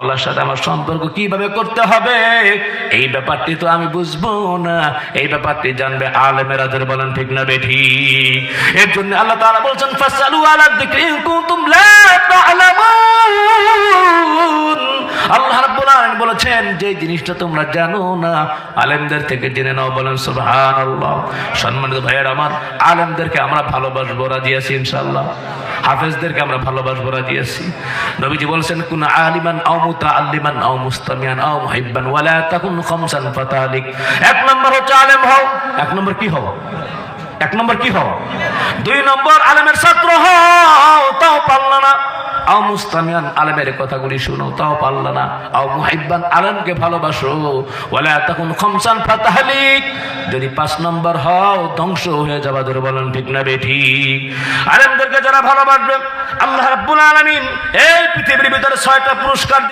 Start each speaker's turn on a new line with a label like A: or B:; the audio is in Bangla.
A: আল্লাহর সাথে আমার সম্পর্ক কিভাবে করতে হবে এই ব্যাপারটি তো আমি বুঝবো না, এই ব্যাপারটি জানবে আলেমেরা। যারা বলেন ঠিক না বেঠিক? এর জন্য আল্লাহ তাআলা বলছেন ফাসআলু আলা যিকরি ইন কুনতুম লা তা'লামুন। আল্লাহ রাব্বুল আলামিন বলেছেন যে জিনিসটা তোমরা জানো না আলেমদের থেকে জেনে নাও। বলেন সুবহানাল্লাহ। সম্মানিত ভাইয়েরা আমার, আলেমদেরকে আমরা ভালোবাসবো, রাজি আছি ইনশাআল্লাহ। হাফেজদেরকে আমরা ভালোবাসবো, রাজি আছি। নবীজি বলেছেন কুন আলিমান আও মুতাআল্লিমান আও মুস্তামিয়ান আও মুহিব্বান ওয়ালা তাকুন খামসান ফাতালিক। এক নম্বর হচ্ছে আলেম হও। এক নম্বর কি হও? এক নম্বর কি হও? দুই নম্বর আলেমের ছাত্র হও, তাও পারলা না। আও মুস্তামিয়ান, আলেমের কথাগুলি শুনো, তাও পারলা না। আও মুহিব্বান, আলেমকে ভালোবাসো। ওয়ালা তাকুন খামসান ফাতালিক, যদি 5 নম্বর হও ধ্বংস হয়ে যাবা। ধরে বলেন ঠিক না বেঠিক? আলেমদেরকে যারা ভালোবাসবে আল্লাহ রাব্বুল আলামিন এই পৃথিবীর ভিতরে 6টা পুরস্কার